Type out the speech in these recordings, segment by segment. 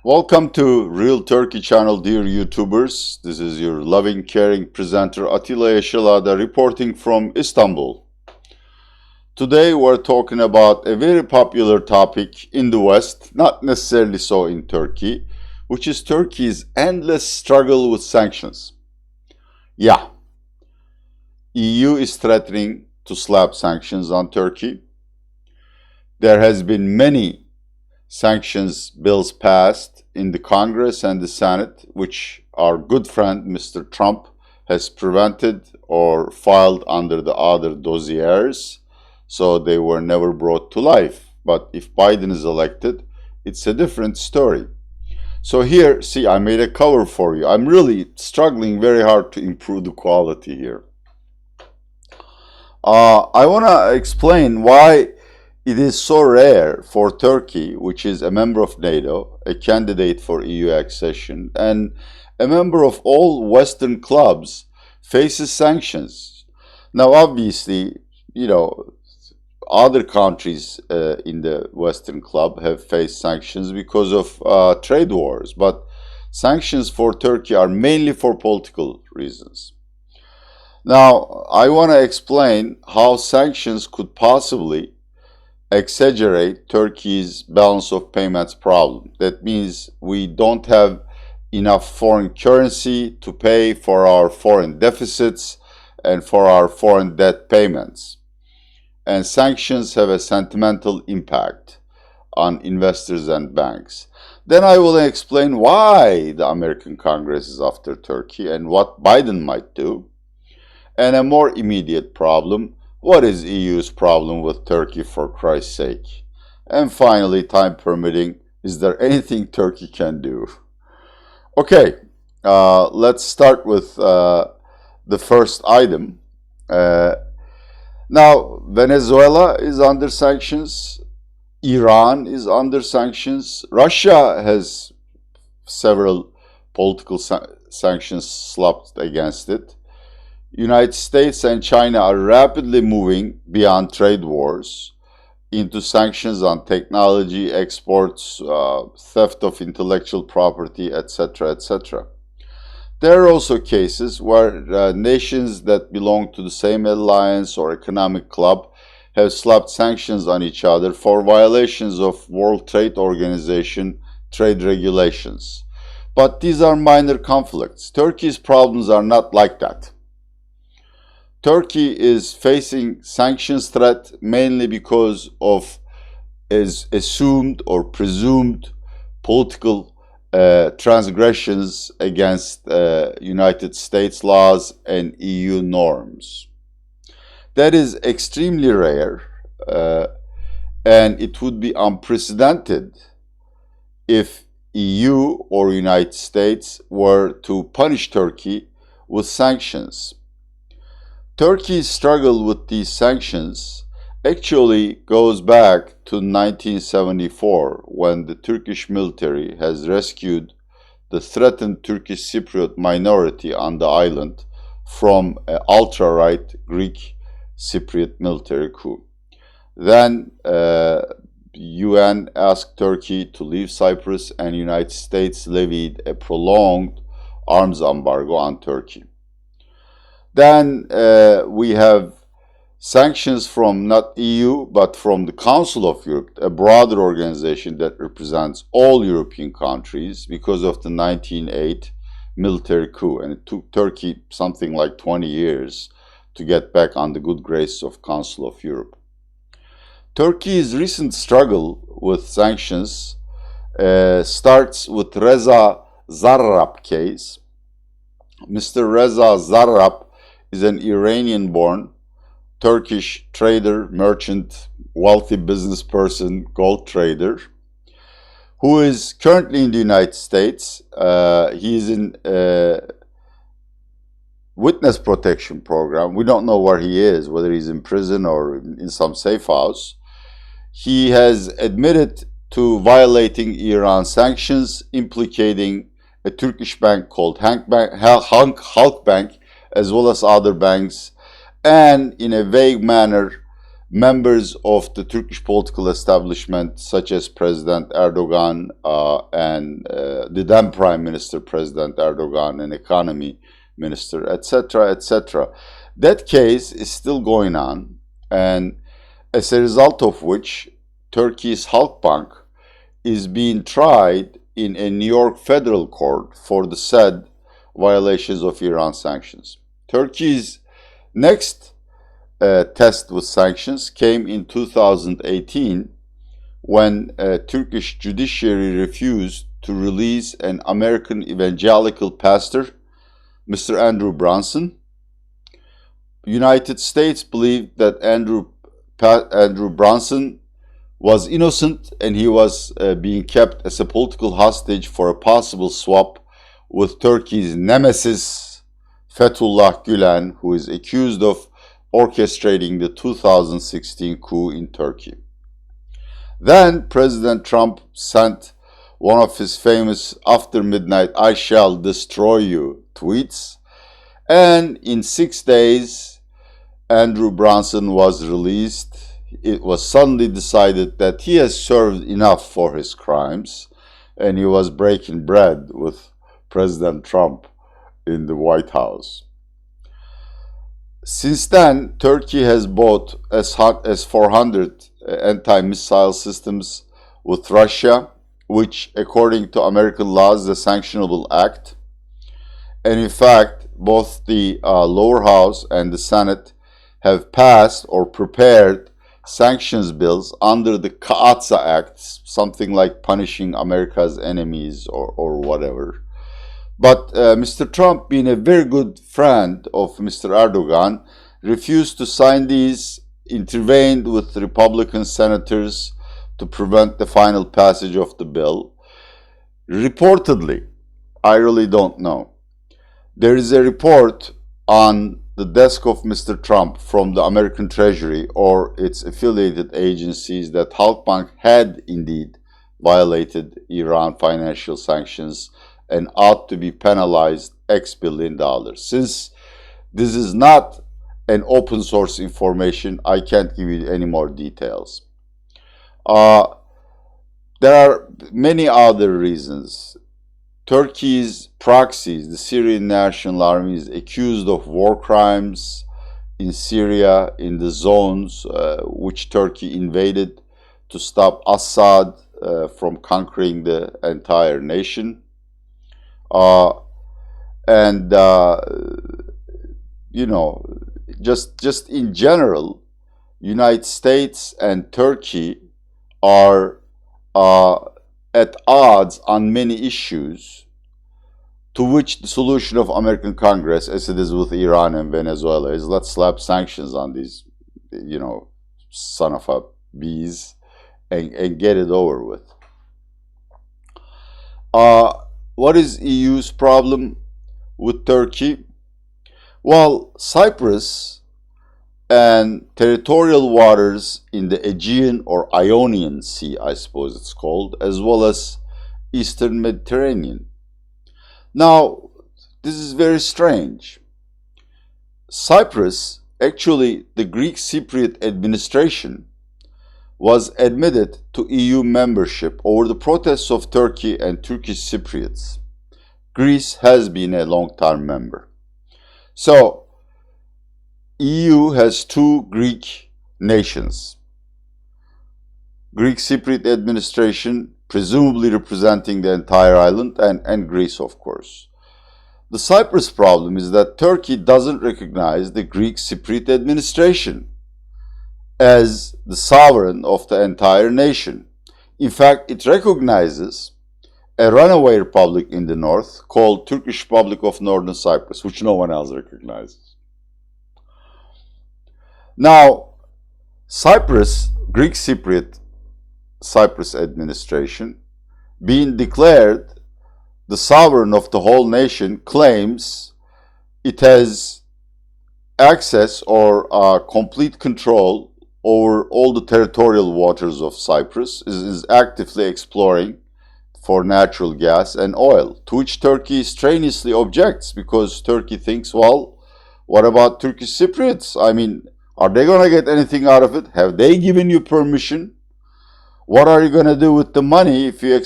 Welcome to Real Turkey channel, dear YouTubers. This is your loving, caring presenter Atilla Yeşilada reporting from Istanbul. Today we're talking about a very popular topic in the West, not necessarily so in Turkey, which is Turkey's endless struggle with sanctions. Yeah, EU is threatening to slap sanctions on Turkey. There has been many sanctions bills passed in the Congress and the Senate, which our good friend Mr. Trump has prevented or filed under the other dossiers, so they were never brought to life. But if Biden is elected, it's a different story. So here, see, I made a cover for you. I'm really struggling very hard to improve the quality here. I want to explain why it is so rare for Turkey, which is a member of NATO, a candidate for EU accession, and a member of all Western clubs, faces sanctions. Now, obviously, other countries in the Western club have faced sanctions because of trade wars, but sanctions for Turkey are mainly for political reasons. Now, I want to explain how sanctions could possibly exaggerate Turkey's balance of payments problem. That means we don't have enough foreign currency to pay for our foreign deficits and for our foreign debt payments. And sanctions have a sentimental impact on investors and banks. Then I will explain why the American Congress is after Turkey and what Biden might do. And a more immediate problem: what is EU's problem with Turkey, for Christ's sake? And finally, time permitting, is there anything Turkey can do? Okay, let's start with the first item. Now, Venezuela is under sanctions. Iran is under sanctions. Russia has several political sanctions slapped against it. United States and China are rapidly moving beyond trade wars into sanctions on technology, exports, theft of intellectual property, etc., etc. There are also cases where nations that belong to the same alliance or economic club have slapped sanctions on each other for violations of World Trade Organization trade regulations. But these are minor conflicts. Turkey's problems are not like that. Turkey is facing sanctions threat mainly because of assumed or presumed political transgressions against United States laws and EU norms. That is extremely rare, and it would be unprecedented if EU or United States were to punish Turkey with sanctions. Turkey's struggle with these sanctions actually goes back to 1974, when the Turkish military has rescued the threatened Turkish Cypriot minority on the island from an ultra-right Greek Cypriot military coup. Then UN asked Turkey to leave Cyprus, and United States levied a prolonged arms embargo on Turkey. Then we have sanctions from not EU, but from the Council of Europe, a broader organization that represents all European countries, because of the 1908 military coup. And it took Turkey something like 20 years to get back on the good graces of Council of Europe. Turkey's recent struggle with sanctions starts with Reza Zarrab case. Mr. Reza Zarrab is an Iranian-born Turkish trader, merchant, wealthy business person, gold trader, who is currently in the United States. He is in a witness protection program. We don't know where he is, whether he's in prison or in some safe house. He has admitted to violating Iran sanctions, implicating a Turkish bank called Halk Bank, as well as other banks, and in a vague manner members of the Turkish political establishment, such as President Erdogan and the then Prime Minister President Erdogan and Economy Minister, etc., etc. That case is still going on, and as a result of which, Turkey's Halkbank is being tried in a New York federal court for the said violations of Iran sanctions. Turkey's next test with sanctions came in 2018 when Turkish judiciary refused to release an American evangelical pastor, Mr. Andrew Brunson. United States believed that Andrew Brunson was innocent and he was being kept as a political hostage for a possible swap with Turkey's nemesis, Fethullah Gülen, who is accused of orchestrating the 2016 coup in Turkey. Then President Trump sent one of his famous "after midnight I shall destroy you" tweets, and in 6 days Andrew Brunson was released. It was suddenly decided that he has served enough for his crimes, and he was breaking bread with President Trump in the White House. Since then, Turkey has bought S-400 anti-missile systems with Russia, which, according to American laws, is a sanctionable act. And in fact, both the lower house and the Senate have passed or prepared sanctions bills under the Kaatsa Act, something like punishing America's enemies or whatever. But Mr. Trump, being a very good friend of Mr. Erdogan, refused to sign these, intervened with Republican senators to prevent the final passage of the bill. Reportedly, I really don't know, there is a report on the desk of Mr. Trump from the American Treasury or its affiliated agencies that Halkbank had indeed violated Iran financial sanctions and ought to be penalized X billion dollars. Since this is not an open source information, I can't give you any more details. There are many other reasons. Turkey's proxies, the Syrian National Army, is accused of war crimes in Syria, in the zones which Turkey invaded to stop Assad from conquering the entire nation. Just in general, United States and Turkey are at odds on many issues, to which the solution of American Congress, as it is with Iran and Venezuela, is let's slap sanctions on these, son of a bees, and get it over with. What is EU's problem with Turkey? Well, Cyprus and territorial waters in the Aegean or Ionian Sea, I suppose it's called, as well as Eastern Mediterranean. Now, this is very strange. Cyprus, actually the Greek Cypriot administration, was admitted to EU membership over the protests of Turkey and Turkish Cypriots. Greece has been a long-time member. So, EU has two Greek nations. Greek Cypriot administration, presumably representing the entire island, and Greece, of course. The Cyprus problem is that Turkey doesn't recognize the Greek Cypriot administration as the sovereign of the entire nation. In fact, it recognizes a runaway republic in the north called Turkish Republic of Northern Cyprus, which no one else recognizes. Now, Cyprus, Greek Cypriot Cyprus administration, being declared the sovereign of the whole nation, claims it has access or complete control over all the territorial waters of Cyprus, is actively exploring for natural gas and oil, to which Turkey strenuously objects, because Turkey thinks, well, what about Turkish Cypriots? I mean, Are they going to get anything out of it? Have they given you permission? What are you going to do with the money if you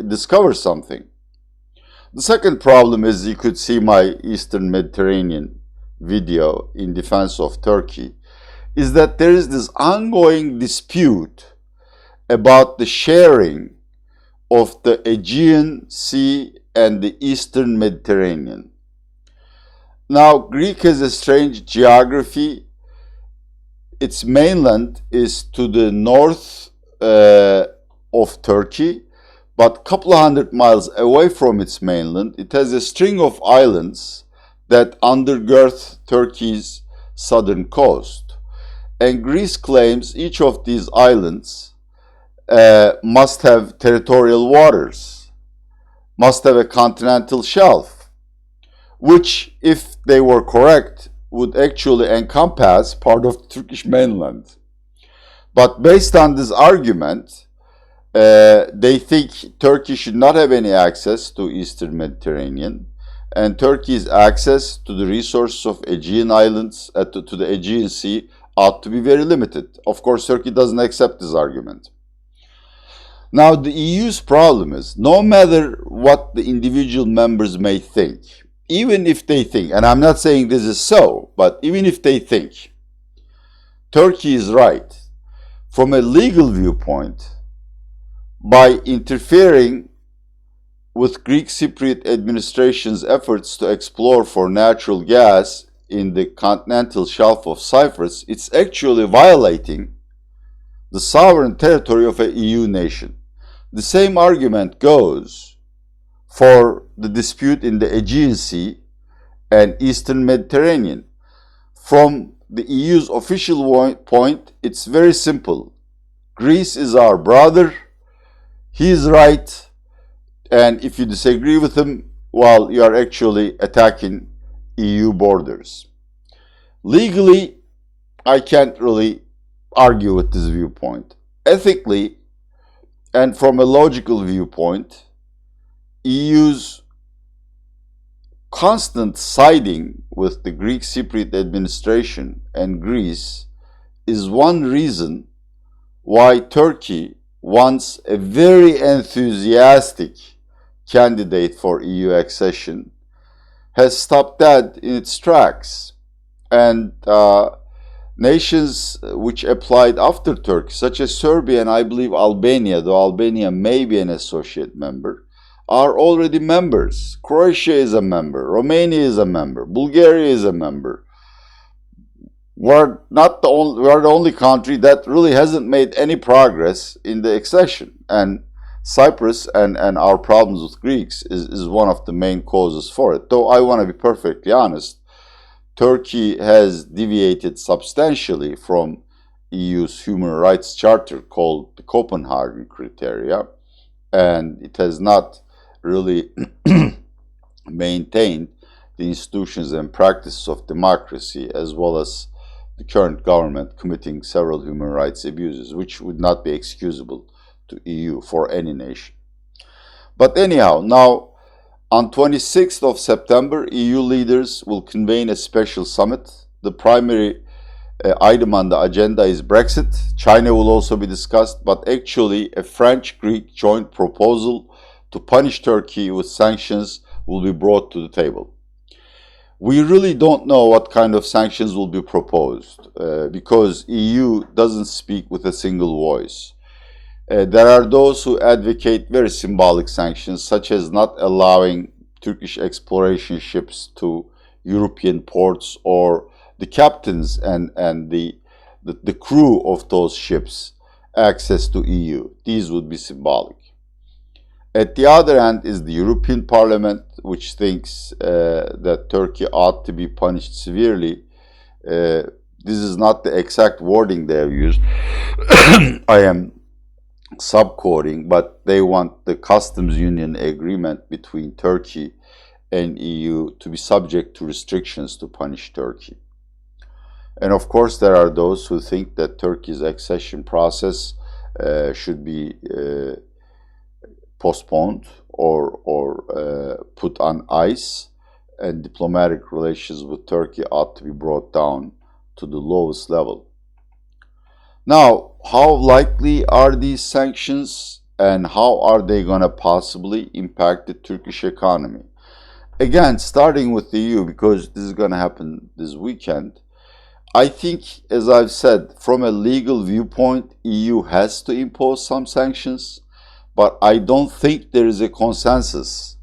discover something? The second problem is, you could see my Eastern Mediterranean video in defense of Turkey, is that there is this ongoing dispute about the sharing of the Aegean Sea and the Eastern Mediterranean. Now, Greece has a strange geography. Its mainland is to the north of Turkey, but a couple of hundred miles away from its mainland, it has a string of islands that undergird Turkey's southern coast. And Greece claims each of these islands must have territorial waters, must have a continental shelf, which, if they were correct, would actually encompass part of the Turkish mainland. But based on this argument, they think Turkey should not have any access to Eastern Mediterranean, and Turkey's access to the resources of Aegean Islands, to the Aegean Sea, ought to be very limited. Of course, Turkey doesn't accept this argument. Now, the EU's problem is, no matter what the individual members may think, even if they think, and I'm not saying this is so, but even if they think Turkey is right, from a legal viewpoint, by interfering with Greek Cypriot administration's efforts to explore for natural gas in the continental shelf of Cyprus, it's actually violating the sovereign territory of an EU nation. The same argument goes for the dispute in the Aegean Sea and Eastern Mediterranean. From the EU's official point, it's very simple. Greece is our brother. He is right. And if you disagree with him, well, you are actually attacking EU borders. Legally, I can't really argue with this viewpoint. Ethically, and from a logical viewpoint, EU's constant siding with the Greek Cypriot administration and Greece is one reason why Turkey, once a very enthusiastic candidate for EU accession, has stopped dead in its tracks. And nations which applied after Turkey, such as Serbia and I believe Albania, though Albania may be an associate member, are already members. Croatia is a member. Romania is a member. Bulgaria is a member. We're the only country that really hasn't made any progress in the accession. And Cyprus and our problems with Greeks is one of the main causes for it. Though I want to be perfectly honest, Turkey has deviated substantially from EU's human rights charter called the Copenhagen criteria, and it has not really maintained the institutions and practices of democracy, as well as the current government committing several human rights abuses, which would not be excusable to EU for any nation. But anyhow, now on 26th of September, EU leaders will convene a special summit. The primary item on the agenda is Brexit. China will also be discussed, but actually a French-Greek joint proposal to punish Turkey with sanctions will be brought to the table. We really don't know what kind of sanctions will be proposed because EU doesn't speak with a single voice. There are those who advocate very symbolic sanctions, such as not allowing Turkish exploration ships to European ports, or the captains and the crew of those ships access to EU. These would be symbolic. At the other end is the European Parliament, which thinks that Turkey ought to be punished severely. This is not the exact wording they have used. I am subquoting, but they want the customs union agreement between Turkey and EU to be subject to restrictions to punish Turkey. And of course, there are those who think that Turkey's accession process should be postponed or put on ice, and diplomatic relations with Turkey ought to be brought down to the lowest level. Now, how likely are these sanctions and how are they going to possibly impact the Turkish economy? Again, starting with the EU, because this is going to happen this weekend, I think, as I've said, from a legal viewpoint, EU has to impose some sanctions, but I don't think there is a consensus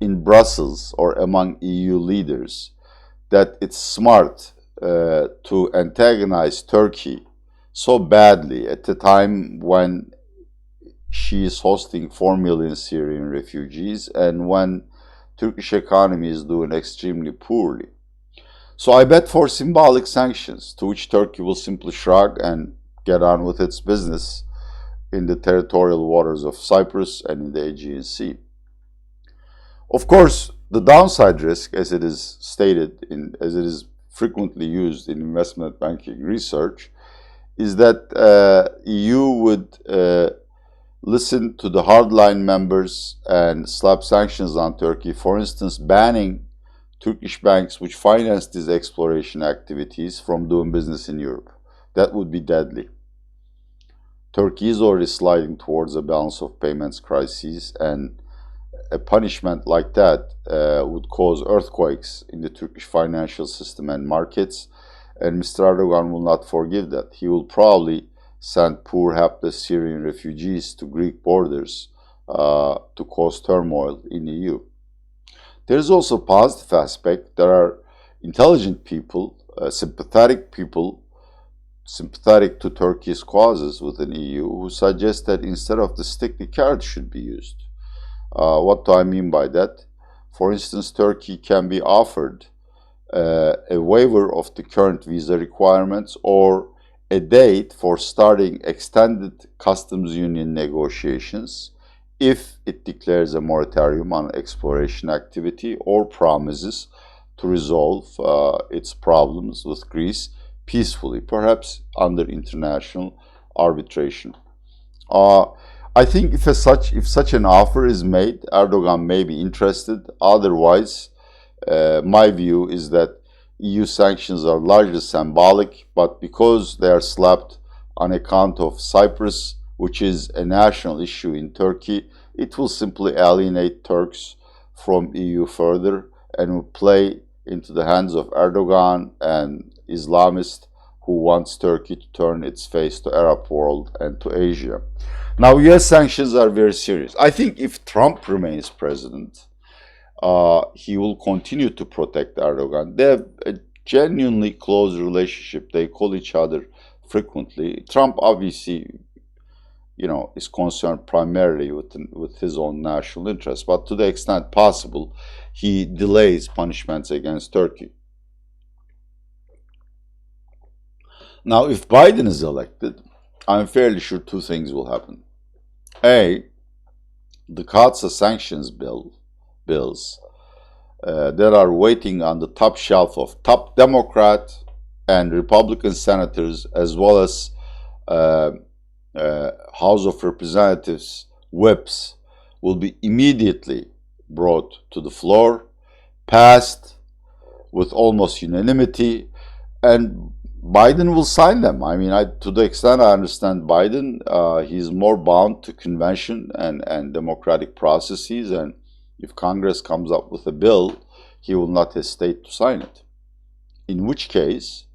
in Brussels or among EU leaders that it's smart to antagonize Turkey so badly at the time when she is hosting 4 million Syrian refugees and when Turkish economy is doing extremely poorly. So I bet for symbolic sanctions, to which Turkey will simply shrug and get on with its business in the territorial waters of Cyprus and in the Aegean Sea. Of course, the downside risk, as it is stated, as it is frequently used in investment banking research, is that EU would listen to the hardline members and slap sanctions on Turkey, for instance, banning Turkish banks which finance these exploration activities from doing business in Europe. That would be deadly. Turkey is already sliding towards a balance of payments crisis, and a punishment like that would cause earthquakes in the Turkish financial system and markets, and Mr. Erdogan will not forgive that. He will probably send poor, helpless Syrian refugees to Greek borders to cause turmoil in the EU. There is also a positive aspect. There are intelligent people, sympathetic to Turkey's causes within the EU, who suggest that instead of the stick, the carrot should be used. What do I mean by that? For instance, Turkey can be offered a waiver of the current visa requirements or a date for starting extended customs union negotiations if it declares a moratorium on exploration activity or promises to resolve its problems with Greece peacefully, perhaps under international arbitration. I think if such an offer is made, Erdogan may be interested. Otherwise, my view is that EU sanctions are largely symbolic, but because they are slapped on account of Cyprus, which is a national issue in Turkey, it will simply alienate Turks from EU further and will play into the hands of Erdogan and Islamists who wants Turkey to turn its face to Arab world and to Asia. Now, US sanctions are very serious. I think if Trump remains president, he will continue to protect Erdogan. They have a genuinely close relationship. They call each other frequently. Trump obviously, is concerned primarily with his own national interests, but to the extent possible, he delays punishments against Turkey. Now, if Biden is elected, I'm fairly sure two things will happen. A, the CAATSA sanctions bills that are waiting on the top shelf of top Democrat and Republican senators, as well as House of Representatives whips, will be immediately brought to the floor, passed with almost unanimity, and Biden will sign them. I mean, to the extent I understand Biden, he's more bound to convention and democratic processes, and if Congress comes up with a bill, he will not hesitate to sign it. In which case,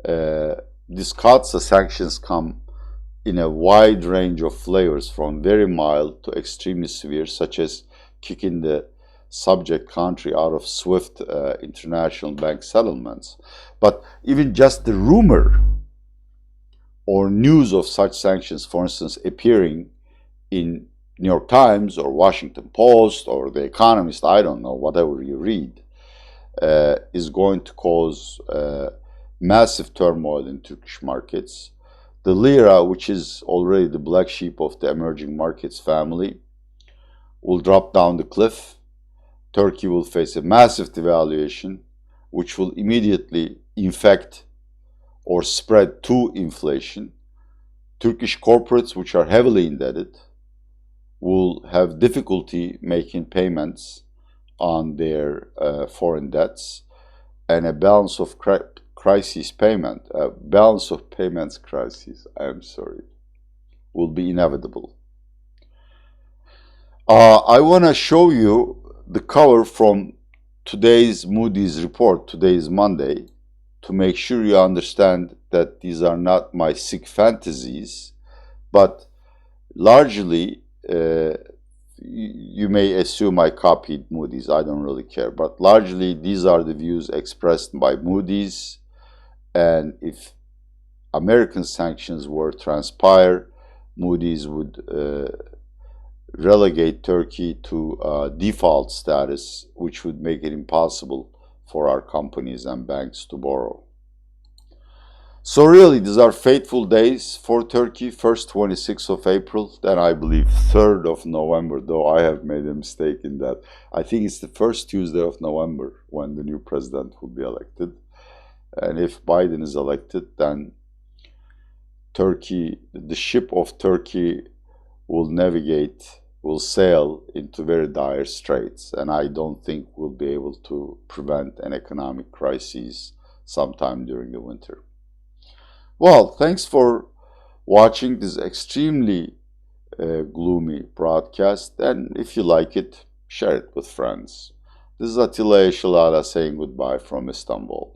these CAATSA sanctions come in a wide range of flavors, from very mild to extremely severe, such as kicking the subject country out of SWIFT international bank settlements. But even just the rumor or news of such sanctions, for instance, appearing in New York Times or Washington Post or The Economist, I don't know, whatever you read, is going to cause massive turmoil in Turkish markets. The lira, which is already the black sheep of the emerging markets family, will drop down the cliff. Turkey will face a massive devaluation, which will immediately infect or spread to inflation. Turkish corporates, which are heavily indebted, will have difficulty making payments on their foreign debts, and a balance of crisis payment, balance of payments crisis, I'm sorry, will be inevitable. I want to show you the cover from today's Moody's report. Today is Monday, to make sure you understand that these are not my sick fantasies, but largely, you may assume I copied Moody's. I don't really care. But largely, these are the views expressed by Moody's. And if American sanctions were to transpire, Moody's would relegate Turkey to default status, which would make it impossible for our companies and banks to borrow. So really, these are fateful days for Turkey. First 26th of April, then I believe 3rd of November, though I have made a mistake in that. I think it's the first Tuesday of November when the new president will be elected. And if Biden is elected, then Turkey, the ship of Turkey will sail into very dire straits. And I don't think we'll be able to prevent an economic crisis sometime during the winter. Well, thanks for watching this extremely gloomy broadcast. And if you like it, share it with friends. This is Atilla Yeşilala saying goodbye from Istanbul.